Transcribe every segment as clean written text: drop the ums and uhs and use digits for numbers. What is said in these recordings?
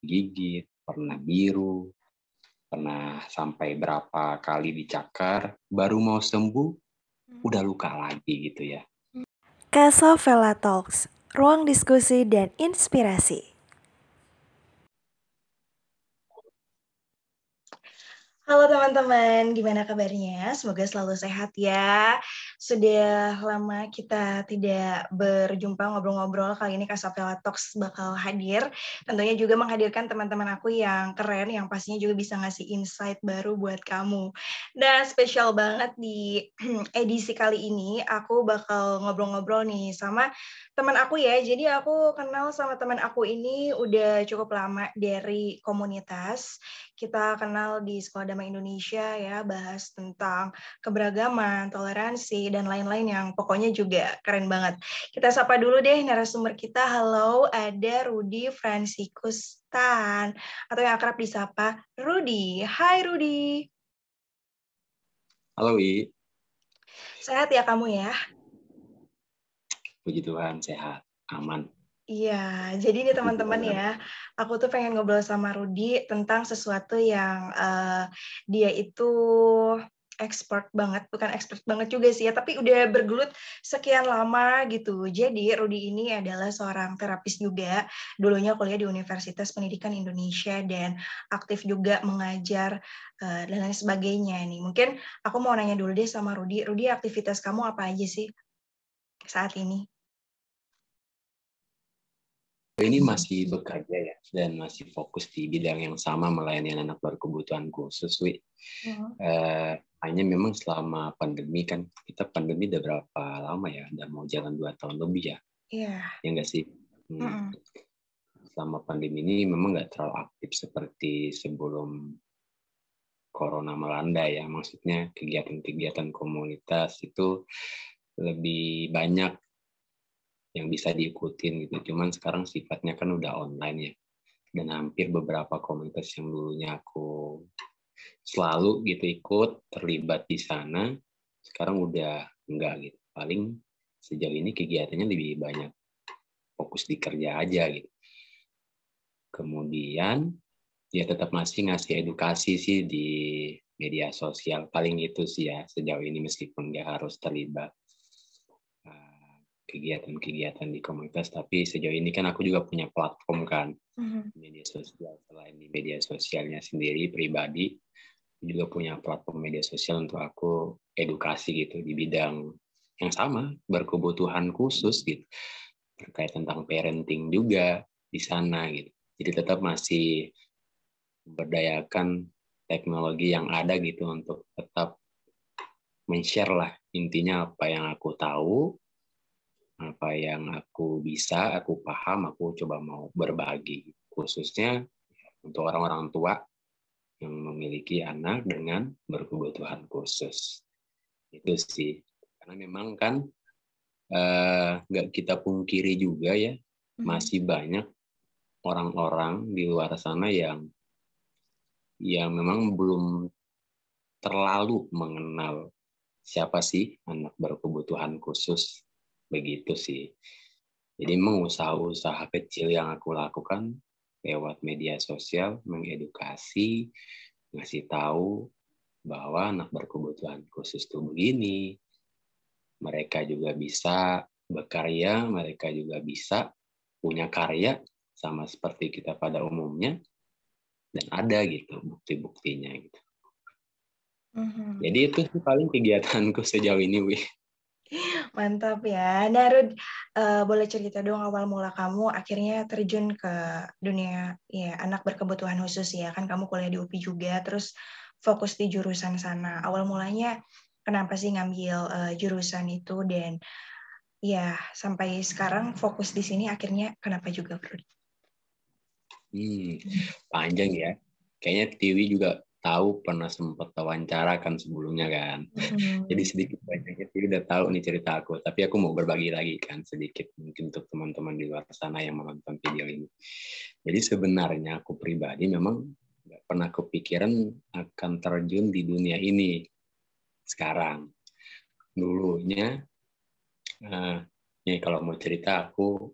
digigit, pernah biru, pernah sampai berapa kali dicakar, baru mau sembuh, udah luka lagi gitu ya. Casa Vela Talks, ruang diskusi dan inspirasi. Halo teman-teman, gimana kabarnya? Semoga selalu sehat ya. Sudah lama kita tidak berjumpa ngobrol-ngobrol, kali ini Kasapela Talks bakal hadir. Tentunya juga menghadirkan teman-teman aku yang keren, yang pastinya juga bisa ngasih insight baru buat kamu. Dan spesial banget di edisi kali ini, aku bakal ngobrol-ngobrol nih sama teman aku ya. Jadi aku kenal sama teman aku ini udah cukup lama dari komunitas. Kita kenal di Sekolah Damai Indonesia ya, bahas tentang keberagaman, toleransi, dan lain-lain yang pokoknya juga keren banget. Kita sapa dulu deh narasumber kita. Halo, ada Rudy Fransikus Tan, atau yang akrab disapa Rudy. Hai Rudy. Halo Wi. Sehat ya kamu ya? Puji Tuhan, sehat, aman. Iya, jadi nih teman-teman ya, aku tuh pengen ngobrol sama Rudy tentang sesuatu yang dia itu expert banget, bukan expert banget juga sih ya, tapi udah bergelut sekian lama gitu. Jadi Rudy ini adalah seorang terapis juga, dulunya kuliah di Universitas Pendidikan Indonesia dan aktif juga mengajar dan lain sebagainya nih. Mungkin aku mau nanya dulu deh sama Rudy, Rudy aktivitas kamu apa aja sih saat ini? Ini masih bekerja ya, dan masih fokus di bidang yang sama melayani anak berkebutuhan khusus, Wi. Hanya memang selama pandemi kan, kita pandemi udah berapa lama ya, udah mau jalan 2 tahun lebih ya. Iya. Ya nggak sih? Selama pandemi ini memang nggak terlalu aktif seperti sebelum corona melanda ya. Maksudnya kegiatan-kegiatan komunitas itu lebih banyak yang bisa diikutin gitu. Cuman sekarang sifatnya kan udah online ya. Dan hampir beberapa komunitas yang dulunya aku selalu gitu ikut, terlibat di sana, sekarang udah enggak gitu. Paling sejauh ini kegiatannya lebih banyak fokus di kerja aja gitu. Kemudian ya tetap masih ngasih edukasi sih di media sosial. Paling itu sih ya sejauh ini meskipun nggak harus terlibat kegiatan-kegiatan di komunitas, tapi sejauh ini kan aku juga punya platform kan, media sosial. Selain di media sosialnya sendiri pribadi, juga punya platform media sosial untuk aku edukasi gitu di bidang yang sama, berkebutuhan khusus gitu, terkait tentang parenting juga di sana gitu. Jadi tetap masih berdayakan teknologi yang ada gitu untuk tetap men-share lah intinya apa yang aku tahu, apa yang aku bisa, aku paham, aku coba mau berbagi. Khususnya untuk orang-orang tua yang memiliki anak dengan berkebutuhan khusus. Itu sih. Karena memang kan nggak kita pungkiri juga ya, masih banyak orang-orang di luar sana yang memang belum terlalu mengenal siapa sih anak berkebutuhan khusus. Begitu sih. Jadi memang usaha-usaha kecil yang aku lakukan lewat media sosial, mengedukasi, ngasih tahu bahwa anak berkebutuhan khusus itu begini. Mereka juga bisa berkarya, mereka juga bisa punya karya sama seperti kita pada umumnya, dan ada gitu bukti-buktinya gitu. Jadi itu sih paling kegiatanku sejauh ini, Wi. Mantap ya. Nah, Rud, boleh cerita dong awal mula kamu akhirnya terjun ke dunia ya anak berkebutuhan khusus ya. Kan kamu kuliah di UPI juga, terus fokus di jurusan sana. Awal mulanya kenapa sih ngambil jurusan itu dan ya sampai sekarang fokus di sini akhirnya kenapa juga, Rud? Panjang ya. Kayaknya Tiwi juga tahu pernah sempat wawancara kan sebelumnya kan. Jadi sedikit banyaknya Tiwi udah tahu nih cerita aku. Tapi aku mau berbagi lagi kan sedikit mungkin untuk teman-teman di luar sana yang menonton video ini. Jadi sebenarnya aku pribadi memang nggak pernah kepikiran akan terjun di dunia ini sekarang. Dulunya, kalau mau cerita aku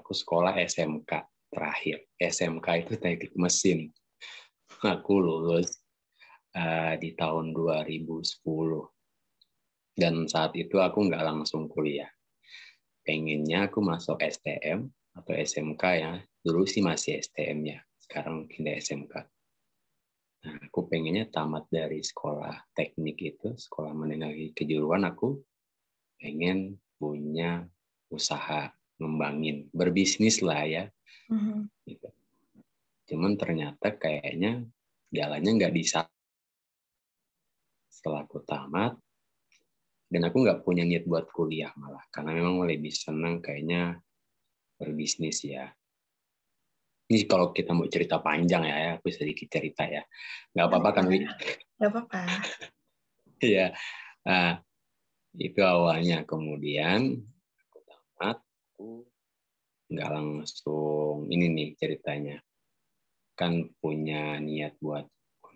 sekolah SMK terakhir SMK itu teknik mesin. Aku lulus di tahun 2010. Dan saat itu aku nggak langsung kuliah. Pengennya aku masuk STM atau SMK ya. Dulu sih masih STM ya. Sekarang pindah SMK. Nah, aku pengennya tamat dari sekolah teknik itu, sekolah menengah kejuruan, aku pengen punya usaha, ngembangin, berbisnis lah ya. Gitu. Cuman ternyata kayaknya jalannya nggak bisa. Setelah aku tamat, dan aku nggak punya niat buat kuliah malah, karena memang lebih senang kayaknya berbisnis ya. Ini kalau kita mau cerita panjang ya, aku sedikit cerita ya. Nggak apa-apa kan, Wi? Nggak apa-apa. Iya. Nah, itu awalnya. Kemudian aku tamat, aku nggak langsung ini nih ceritanya. Kan punya niat buat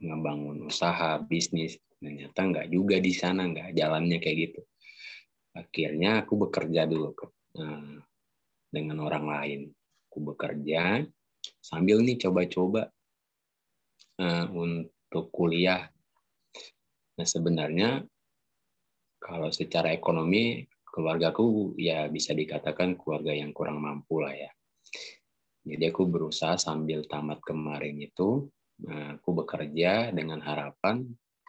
ngebangun usaha, bisnis. Ternyata nggak juga di sana, nggak jalannya kayak gitu. Akhirnya aku bekerja dulu dengan orang lain. Aku bekerja sambil nih coba-coba untuk kuliah. Nah, sebenarnya kalau secara ekonomi keluargaku ya bisa dikatakan keluarga yang kurang mampu lah ya. Jadi aku berusaha sambil tamat kemarin itu, aku bekerja dengan harapan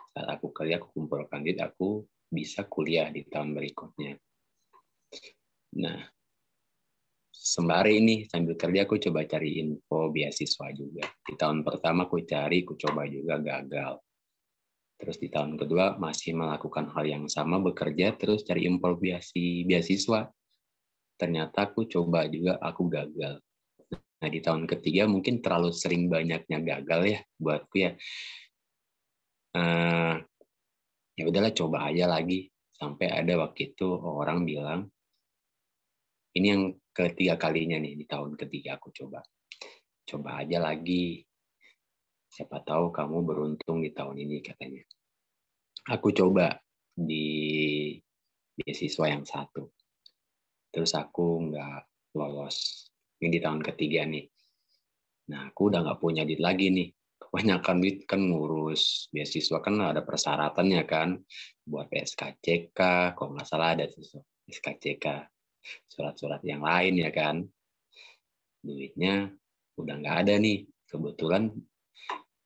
saat aku kerja aku kumpulkan duit, aku bisa kuliah di tahun berikutnya. Nah, sembari ini sambil kerja aku coba cari info beasiswa juga. Di tahun pertama aku cari, aku coba juga gagal. Terus di tahun kedua masih melakukan hal yang sama, bekerja terus cari info beasiswa. Ternyata aku coba juga, aku gagal. Nah, di tahun ketiga mungkin terlalu sering banyaknya gagal ya buatku ya. Ya udahlah, coba aja lagi. Sampai ada waktu itu orang bilang, ini yang ketiga kalinya nih di tahun ketiga aku coba. Coba aja lagi. Siapa tahu kamu beruntung di tahun ini katanya. Aku coba di beasiswa yang satu. Terus aku nggak lolos. Ini di tahun ketiga nih. Nah, aku udah nggak punya duit lagi nih. Kebanyakan duit kan ngurus beasiswa kan ada persyaratannya kan. Buat SKCK, kalau nggak salah ada SKCK. Surat-surat yang lain ya kan. Duitnya udah nggak ada nih. Kebetulan,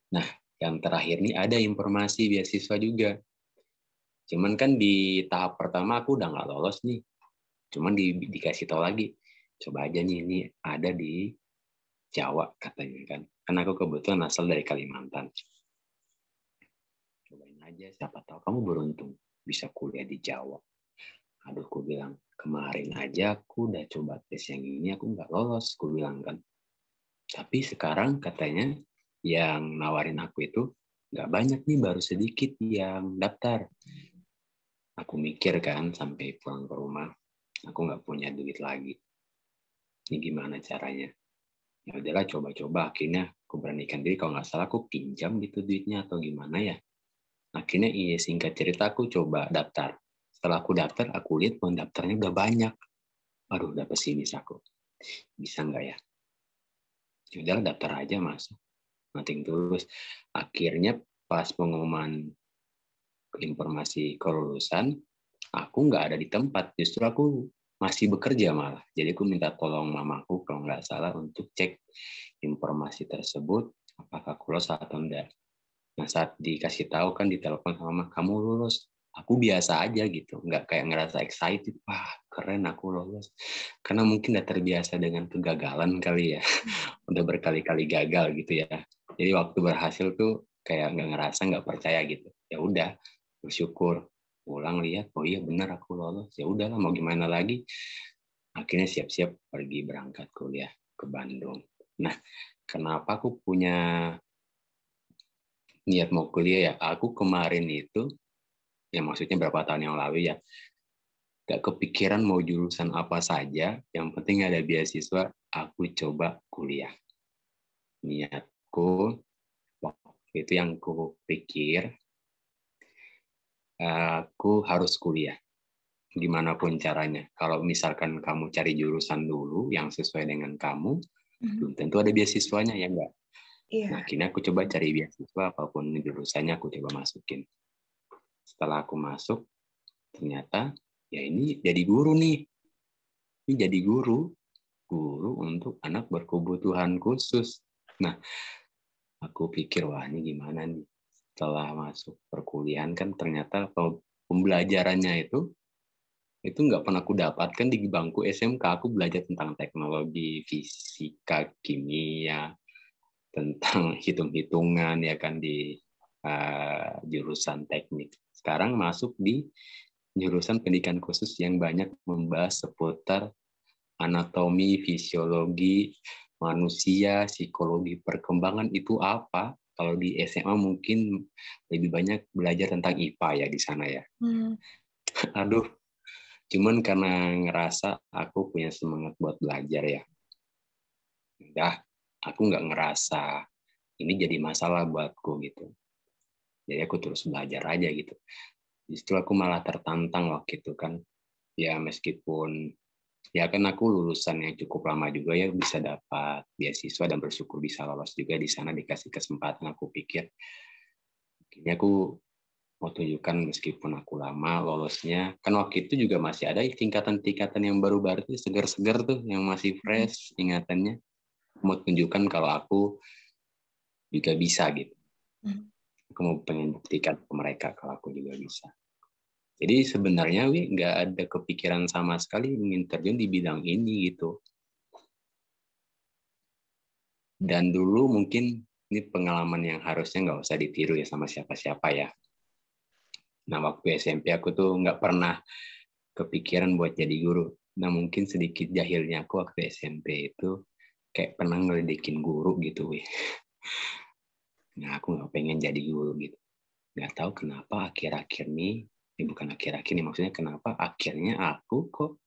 nah yang terakhir nih ada informasi beasiswa juga. Cuman kan di tahap pertama aku udah nggak lolos nih. Cuman dikasih tahu lagi, coba aja nih, ini ada di Jawa katanya kan. Karena aku kebetulan asal dari Kalimantan. Cobain aja, siapa tahu kamu beruntung bisa kuliah di Jawa. Aduh, aku bilang, kemarin aja aku udah coba tes yang ini, aku nggak lolos, aku bilang kan. Tapi sekarang katanya yang nawarin aku itu nggak banyak nih, baru sedikit yang daftar. Aku mikir kan sampai pulang ke rumah, aku nggak punya duit lagi. Ini gimana caranya? Ya udahlah, coba-coba. Akhirnya aku beranikan diri, kalau nggak salah aku pinjam gitu duitnya atau gimana ya. Akhirnya iya, singkat cerita aku coba daftar. Setelah aku daftar, aku lihat pendaftarnya udah banyak. Aduh, udah pesimis aku. Bisa nggak ya? Ya udahlah, daftar aja masuk. Nothing tulus. Akhirnya pas pengumuman informasi kelulusan, aku nggak ada di tempat. Justru aku masih bekerja malah. Jadi aku minta tolong mamaku kalau nggak salah untuk cek informasi tersebut, apakah aku lulus atau enggak. Nah, saat dikasih tahu kan di telepon sama mama, kamu lulus. Aku biasa aja gitu, nggak kayak ngerasa excited, wah keren aku lulus. Karena mungkin udah terbiasa dengan kegagalan kali ya, udah berkali-kali gagal gitu ya. Jadi waktu berhasil tuh kayak nggak ngerasa, nggak percaya gitu. Ya udah, bersyukur. Pulang lihat, oh iya benar aku lolos. Ya udahlah, mau gimana lagi. Akhirnya siap-siap pergi berangkat kuliah ke Bandung. Nah, kenapa aku punya niat mau kuliah ya? Aku kemarin itu, ya maksudnya berapa tahun yang lalu ya, gak kepikiran mau jurusan apa saja, yang penting ada beasiswa, aku coba kuliah. Niatku, waktu itu yang aku pikir, aku harus kuliah. Gimana pun caranya. Kalau misalkan kamu cari jurusan dulu yang sesuai dengan kamu, Belum tentu ada beasiswanya, ya enggak? Iya. Nah, akhirnya aku coba cari beasiswa, apapun jurusannya aku coba masukin. Setelah aku masuk, ternyata ya ini jadi guru nih. Ini jadi guru untuk anak berkebutuhan khusus. Nah, aku pikir, wah ini gimana nih? Setelah masuk perkuliahan kan ternyata pembelajarannya itu nggak pernah aku dapatkan di bangku SMK. Aku belajar tentang teknologi, fisika, kimia, tentang hitung-hitungan ya kan di jurusan teknik. Sekarang masuk di jurusan pendidikan khusus yang banyak membahas seputar anatomi, fisiologi manusia, psikologi perkembangan itu apa. Kalau di SMA mungkin lebih banyak belajar tentang IPA ya di sana ya. Aduh, cuman karena ngerasa aku punya semangat buat belajar ya. Udah, aku nggak ngerasa ini jadi masalah buatku gitu. Jadi aku terus belajar aja gitu. Justru aku malah tertantang waktu itu kan. Ya meskipun ya kan aku lulusan yang cukup lama juga ya, bisa dapat beasiswa dan bersyukur bisa lolos juga di sana, dikasih kesempatan. Aku pikir ini aku mau tunjukkan meskipun aku lama lolosnya, kan waktu itu juga masih ada tingkatan-tingkatan yang baru-baru tuh, segar-segar tuh, yang masih fresh ingatannya. Mau tunjukkan kalau aku juga bisa gitu. Aku mau pengen buktikan ke mereka kalau aku juga bisa. Jadi sebenarnya nggak ada kepikiran sama sekali ingin terjun di bidang ini gitu. Dan dulu mungkin ini pengalaman yang harusnya nggak usah ditiru ya sama siapa-siapa ya. Nah waktu SMP aku tuh nggak pernah kepikiran buat jadi guru. Nah mungkin sedikit jahilnya aku waktu SMP itu kayak pernah ngeledekin guru gitu. Nah aku nggak pengen jadi guru gitu. Nggak tahu kenapa akhir-akhir ini bukan akhir-akhir ini, maksudnya kenapa akhirnya aku kok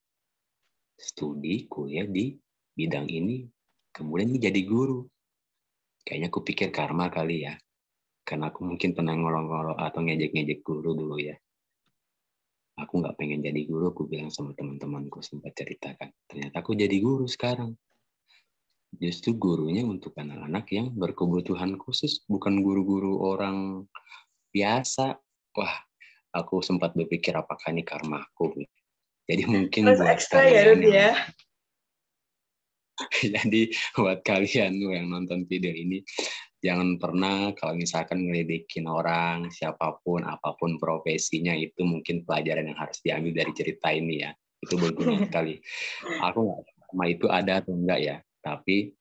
studi kuliah di bidang ini, kemudian jadi guru. Kayaknya aku pikir karma kali ya, karena aku mungkin pernah ngolong-ngolong atau ngejek-ngejek guru dulu ya. Aku nggak pengen jadi guru, aku bilang sama teman-temanku, sempat ceritakan. Ternyata aku jadi guru sekarang. Justru gurunya untuk anak-anak yang berkebutuhan khusus, bukan guru-guru orang biasa. Wah, aku sempat berpikir apakah ini karmaku. Jadi mungkin Terus buat ekstra ya, kalian Rudy yang ya. jadi buat kalian yang nonton video ini, jangan pernah kalau misalkan ngeledekin orang, siapapun, apapun profesinya, itu mungkin pelajaran yang harus diambil dari cerita ini ya. Itu berguna sekali. Aku nggak tahu sama itu ada atau enggak ya, tapi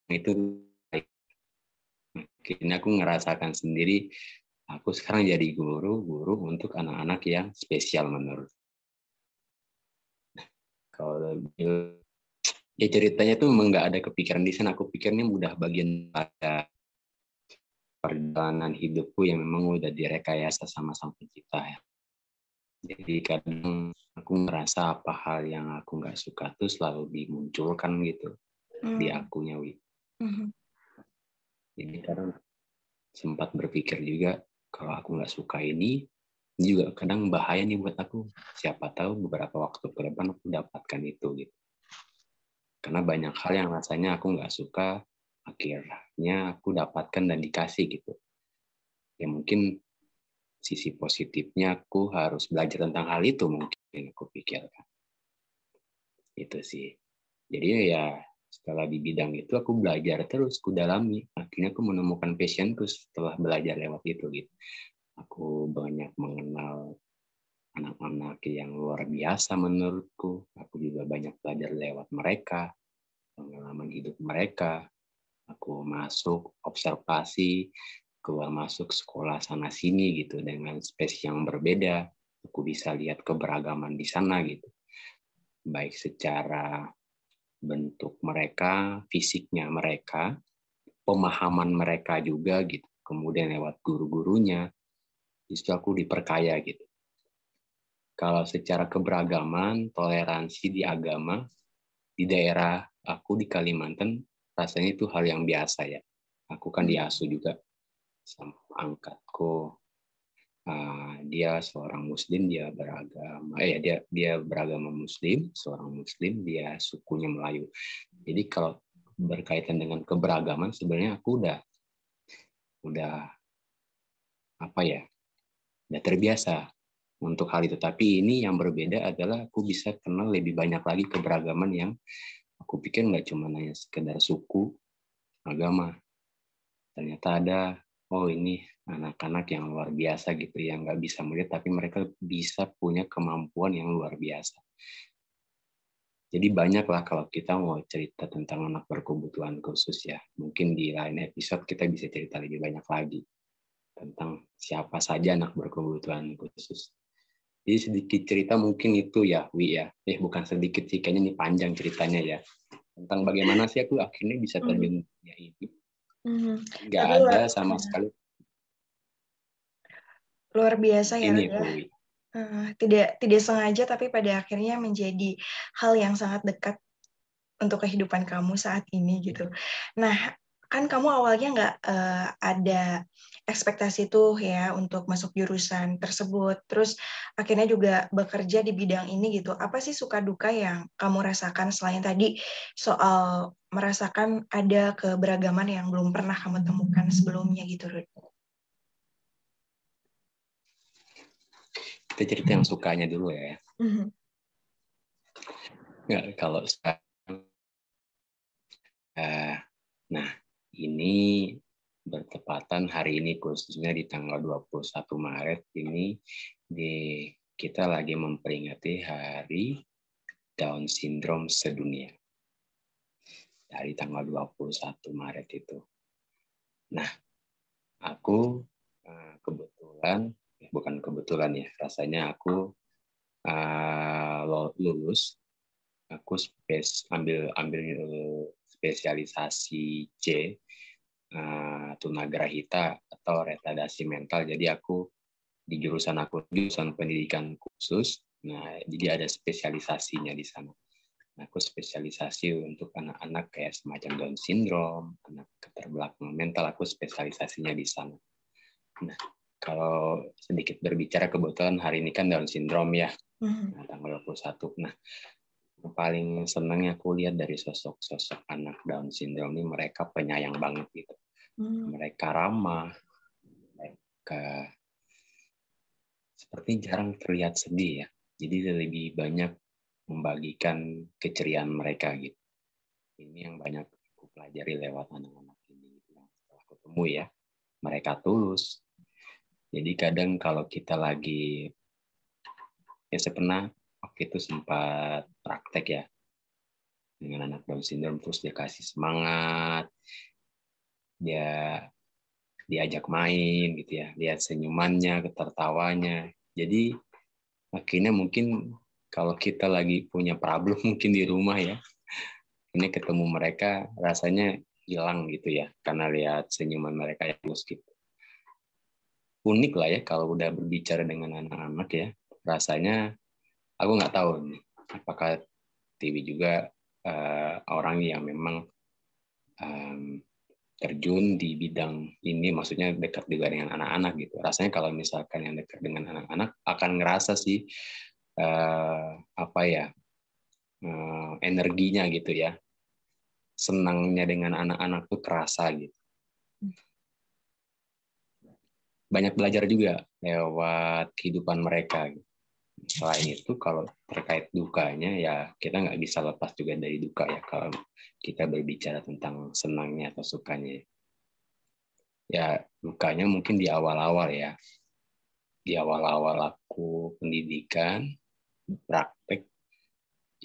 itu akhirnya aku ngerasakan sendiri. Aku sekarang jadi guru untuk anak-anak yang spesial menurut. Kalau ya ceritanya tuh memang nggak ada kepikiran di sana. Aku pikirnya udah bagian pada perjalanan hidupku yang memang udah direkayasa sama Sang Pencipta ya. Jadi kadang aku ngerasa apa hal yang aku nggak suka tuh selalu dimunculkan gitu di akunya, Wi. Jadi kadang sempat berpikir juga kalau aku nggak suka ini juga kadang bahaya nih buat aku. Siapa tahu beberapa waktu ke depan aku dapatkan itu gitu. Karena banyak hal yang rasanya aku nggak suka, akhirnya aku dapatkan dan dikasih gitu. Ya mungkin sisi positifnya aku harus belajar tentang hal itu, mungkin aku pikirkan. Itu sih. Jadi ya setelah di bidang itu aku belajar terus, aku dalami. Akhirnya aku menemukan passionku setelah belajar lewat itu gitu. Aku banyak mengenal anak-anak yang luar biasa menurutku. Aku juga banyak belajar lewat mereka, pengalaman hidup mereka. Aku masuk observasi, keluar masuk sekolah sana sini gitu dengan spesies yang berbeda. Aku bisa lihat keberagaman di sana gitu. Baik secara bentuk mereka, fisiknya mereka, pemahaman mereka juga gitu. Kemudian lewat guru-gurunya, justru aku diperkaya gitu. Kalau secara keberagaman, toleransi di agama, di daerah aku di Kalimantan, rasanya itu hal yang biasa ya. Aku kan diasuh juga sama angkatku. Dia seorang Muslim, dia beragama, dia beragama Muslim, seorang Muslim, dia sukunya Melayu. Jadi kalau berkaitan dengan keberagaman, sebenarnya aku udah apa ya, udah terbiasa untuk hal itu. Tapi ini yang berbeda adalah aku bisa kenal lebih banyak lagi keberagaman yang aku pikir nggak cuma hanya sekedar suku, agama. Ternyata ada, oh ini anak-anak yang luar biasa gitu, yang nggak bisa melihat, tapi mereka bisa punya kemampuan yang luar biasa. Jadi banyaklah kalau kita mau cerita tentang anak berkebutuhan khusus ya. Mungkin di lain episode kita bisa cerita lebih banyak lagi tentang siapa saja anak berkebutuhan khusus. Jadi sedikit cerita mungkin itu ya, Wi ya. Bukan sedikit sih, kayaknya ini panjang ceritanya ya. Tentang bagaimana sih aku akhirnya bisa terjun dunia ini. Nggak Tapi ada sama sekali. luar biasa ya, Ini ya. Wi. Tidak sengaja tapi pada akhirnya menjadi hal yang sangat dekat untuk kehidupan kamu saat ini gitu. Nah, kan kamu awalnya nggak ada ekspektasi tuh ya untuk masuk jurusan tersebut. Terus akhirnya juga bekerja di bidang ini gitu. Apa sih suka duka yang kamu rasakan selain tadi soal merasakan ada keberagaman yang belum pernah kamu temukan sebelumnya gitu, Ruth? Kita cerita yang sukanya dulu ya. Nggak, kalau sekarang, nah ini bertepatan hari ini khususnya di tanggal 21 Maret ini kita lagi memperingati Hari Down Syndrome sedunia. Dari tanggal 21 Maret itu. Nah, aku bukan kebetulan ya, rasanya aku lulus, aku ambil spesialisasi C, tunagrahita atau retardasi mental. Jadi aku di jurusan pendidikan khusus. Nah, jadi ada spesialisasinya di sana. Aku spesialisasi untuk anak-anak kayak semacam Down syndrome, anak keterbelakangan mental, aku spesialisasinya di sana. Nah, kalau sedikit berbicara, kebetulan hari ini kan Down syndrome ya, tanggal 21. Nah, yang paling senangnya aku lihat dari sosok-sosok anak Down syndrome ini, mereka penyayang banget gitu. Mereka ramah, mereka seperti jarang terlihat sedih ya. Jadi lebih banyak membagikan keceriaan mereka gitu. Ini yang banyak aku pelajari lewat anak-anak ini yang setelah aku temui ya. Mereka tulus. Jadi kadang kalau kita lagi saya pernah waktu itu sempat praktek ya dengan anak Down syndrome, terus dia kasih semangat, dia diajak main gitu ya, lihat senyumannya, ketertawanya. Jadi akhirnya mungkin kalau kita lagi punya problem mungkin di rumah ya, ini ketemu mereka rasanya hilang gitu ya, karena lihat senyuman mereka yang tulus gitu. Unik lah ya kalau udah berbicara dengan anak-anak ya, rasanya aku nggak tahu nih apakah Tiwi juga orang yang memang terjun di bidang ini, maksudnya dekat juga dengan anak-anak gitu. Rasanya kalau misalkan yang dekat dengan anak-anak akan ngerasa sih energinya gitu ya, senangnya dengan anak-anak tuh kerasa gitu. Banyak belajar juga lewat kehidupan mereka gitu. Selain itu kalau terkait dukanya ya kita nggak bisa lepas juga dari duka ya kalau kita berbicara tentang senangnya atau sukanya. Ya dukanya mungkin di awal-awal ya. Di awal-awal aku pendidikan, praktek,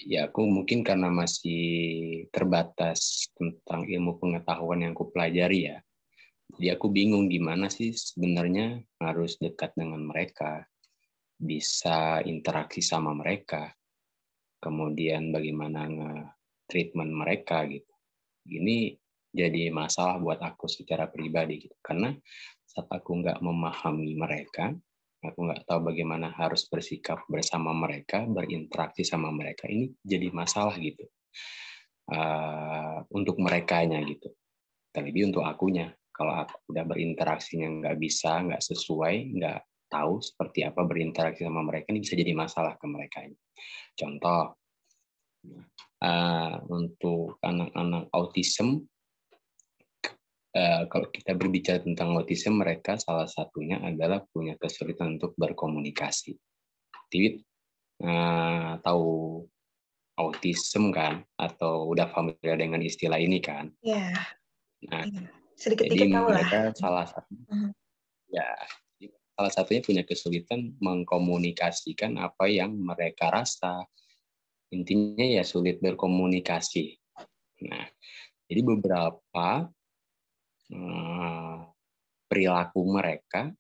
ya aku mungkin karena masih terbatas tentang ilmu pengetahuan yang aku pelajari ya. Jadi aku bingung gimana sih sebenarnya harus dekat dengan mereka, bisa interaksi sama mereka, kemudian bagaimana nge-treatment mereka gitu. Ini jadi masalah buat aku secara pribadi gitu. Karena saat aku nggak memahami mereka, aku nggak tahu bagaimana harus bersikap bersama mereka, berinteraksi sama mereka, ini jadi masalah gitu. Untuk merekanya gitu. Terlebih untuk akunya. Kalau aku udah berinteraksinya nggak bisa, nggak sesuai, nggak tahu seperti apa berinteraksi sama mereka, ini bisa jadi masalah ke mereka. Contoh, Untuk anak-anak autism, kalau kita berbicara tentang autism, mereka salah satunya adalah punya kesulitan untuk berkomunikasi. Jadi tahu autism kan, atau udah familiar dengan istilah ini kan? Ya, Nah, sedikit jadi dikit tahu lah. mereka salah satunya punya kesulitan mengkomunikasikan apa yang mereka rasa. Intinya ya sulit berkomunikasi. Nah, jadi beberapa perilaku mereka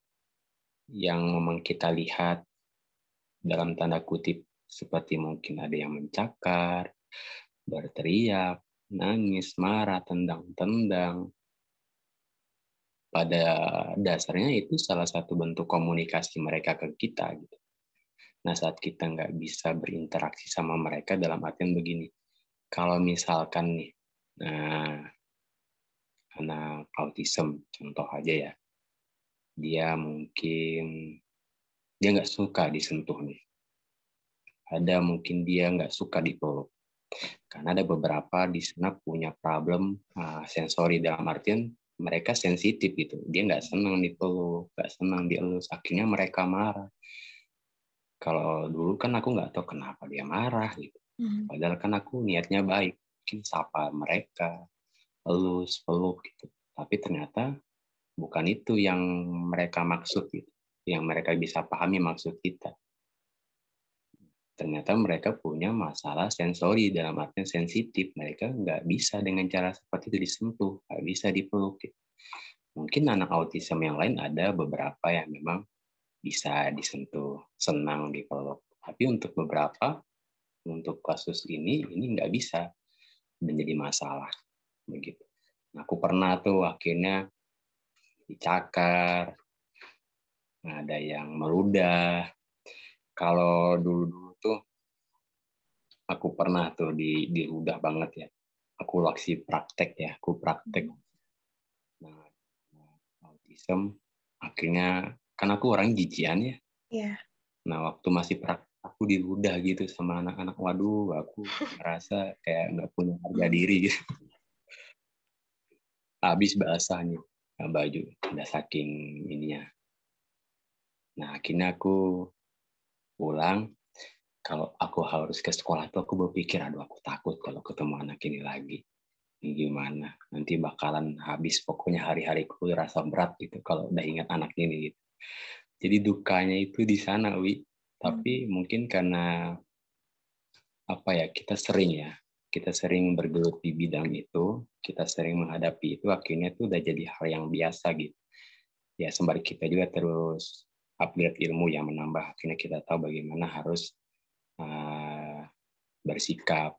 yang memang kita lihat dalam tanda kutip seperti mungkin ada yang mencakar, berteriak, nangis, marah, tendang-tendang. Pada dasarnya itu salah satu bentuk komunikasi mereka ke kita. Gitu. Nah, saat kita nggak bisa berinteraksi sama mereka dalam artian begini, kalau misalkan nih, anak autism, contoh aja ya, dia nggak suka disentuh nih. Ada mungkin dia nggak suka dipeluk. Karena ada beberapa di sana punya problem sensori dalam artian mereka sensitif gitu. Dia nggak senang dipeluk, nggak senang dielus. Akhirnya mereka marah. Kalau dulu kan aku nggak tahu kenapa dia marah gitu. Padahal kan aku niatnya baik. Mungkin sapa mereka, elus, peluk gitu. Tapi ternyata bukan itu yang mereka maksud gitu. Yang mereka bisa pahami maksud kita. Ternyata mereka punya masalah sensori dalam artian sensitif. Mereka nggak bisa dengan cara seperti itu disentuh, nggak bisa dipeluk. Gitu. Mungkin anak autism yang lain ada beberapa yang memang bisa disentuh, senang dipeluk. Tapi untuk beberapa, untuk kasus ini nggak bisa menjadi masalah. Begitu. Nah, aku pernah tuh akhirnya dicakar, ada yang meludah. Kalau dulu tuh aku pernah tuh diludah banget ya. Aku praktek ya, aku praktek. Nah, autism, akhirnya kan aku orang jijian ya. Yeah. Nah, waktu masih praktek, aku diludah gitu sama anak-anak. Waduh, aku ngerasa kayak nggak punya harga diri gitu. Habis basahnya baju, udah saking ininya. Nah, akhirnya aku pulang. Kalau aku harus ke sekolah tuh aku berpikir, aduh aku takut kalau ketemu anak ini lagi. Ini gimana? Nanti bakalan habis pokoknya hari-hariku rasa berat gitu kalau udah ingat anak ini gitu. Jadi dukanya itu di sana, Wi. Tapi mungkin karena apa ya, kita sering bergelut di bidang itu, kita sering menghadapi itu, akhirnya itu udah jadi hal yang biasa gitu. Ya sembari kita juga terus upgrade ilmu yang menambah, akhirnya kita tahu bagaimana harus bersikap,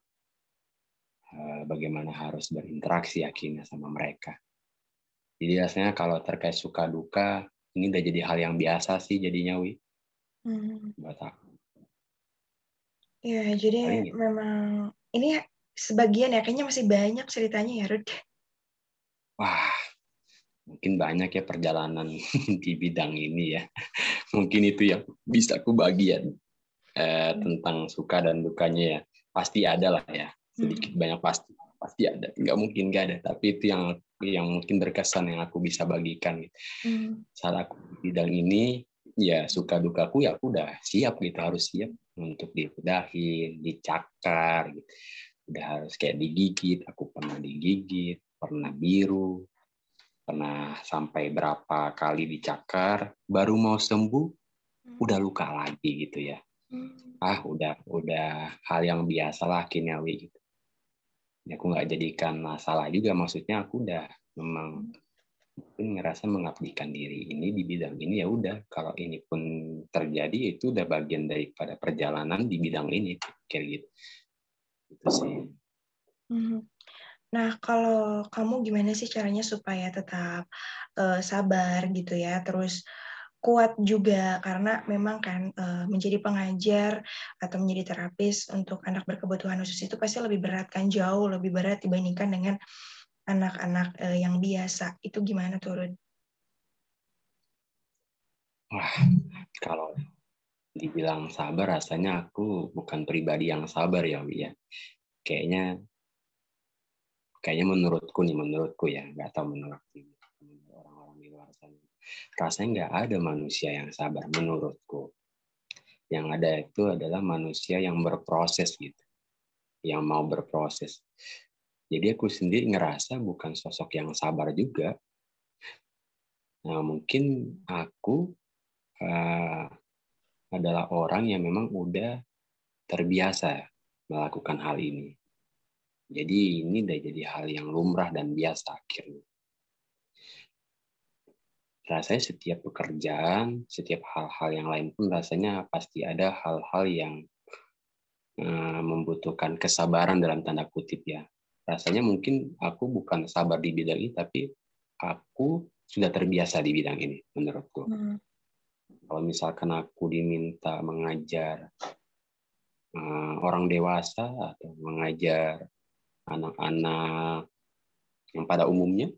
bagaimana harus berinteraksi akhirnya sama mereka. Jadi rasanya kalau terkait suka duka, ini udah jadi hal yang biasa sih jadinya, Wi. Buat aku. Ya, jadi Paling memang ini sebagian ya, kayaknya masih banyak ceritanya ya, Rud. wah, mungkin banyak ya perjalanan di bidang ini ya. Mungkin itu yang bisa aku bagian tentang suka dan dukanya ya. Pasti ada lah ya, sedikit banyak pasti ada. Nggak mungkin nggak ada, tapi itu yang mungkin berkesan yang aku bisa bagikan. Gitu. Saat aku di bidang ini, ya suka dukaku ya aku udah siap gitu, harus siap untuk dibedahin, dicakar, gitu. Udah harus kayak digigit, aku pernah digigit, pernah biru, pernah sampai berapa kali dicakar, baru mau sembuh, udah luka lagi gitu ya. Udah hal yang biasa lah kiniawi gitu. Ya, aku nggak jadikan masalah juga, maksudnya aku udah memang ngerasa mengabdikan diri ini di bidang ini, ya udah kalau ini pun terjadi itu udah bagian daripada perjalanan di bidang ini kayak gitu. Itu sih. Nah, kalau kamu gimana sih caranya supaya tetap sabar gitu ya, terus kuat juga, karena memang kan menjadi pengajar atau menjadi terapis untuk anak berkebutuhan khusus itu pasti lebih berat kan, jauh lebih berat dibandingkan dengan anak-anak yang biasa. Itu gimana turun? Wah, kalau dibilang sabar, rasanya aku bukan pribadi yang sabar ya, Wi ya. kayaknya menurutku ya, nggak tahu menurut orang-orang di luar sana, rasanya nggak ada manusia yang sabar menurutku. Yang ada itu adalah manusia yang berproses gitu, yang mau berproses. Jadi aku sendiri ngerasa bukan sosok yang sabar juga. Nah, mungkin aku adalah orang yang memang udah terbiasa melakukan hal ini. Jadi ini udah jadi hal yang lumrah dan biasa akhirnya. Rasanya setiap pekerjaan, setiap hal-hal yang lain pun rasanya pasti ada hal-hal yang membutuhkan kesabaran dalam tanda kutip ya. Rasanya mungkin aku bukan sabar di bidang ini, tapi aku sudah terbiasa di bidang ini menurutku. Kalau misalkan aku diminta mengajar orang dewasa atau mengajar anak-anak yang pada umumnya,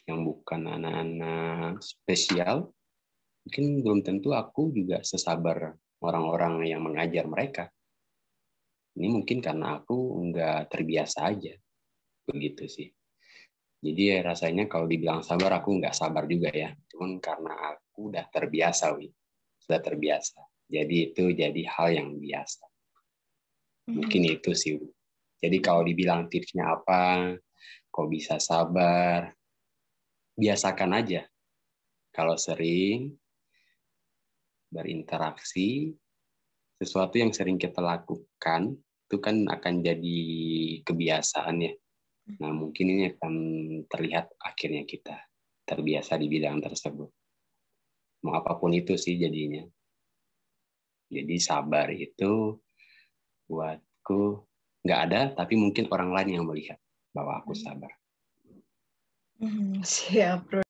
yang bukan anak-anak spesial, mungkin belum tentu aku juga sesabar orang-orang yang mengajar mereka. Ini mungkin karena aku nggak terbiasa aja, begitu sih. Jadi rasanya kalau dibilang sabar, aku nggak sabar juga ya. Cuman karena aku udah terbiasa, sudah terbiasa. Jadi itu jadi hal yang biasa. Mungkin itu sih. Jadi kalau dibilang tipsnya apa, kok bisa sabar, biasakan aja. Kalau sering berinteraksi, sesuatu yang sering kita lakukan, itu kan akan jadi kebiasaan ya. Nah, mungkin ini akan terlihat akhirnya kita terbiasa di bidang tersebut. Mau apapun itu sih jadinya. Jadi sabar itu buatku nggak ada, tapi mungkin orang lain yang melihat bahwa aku sabar. Siap, bro.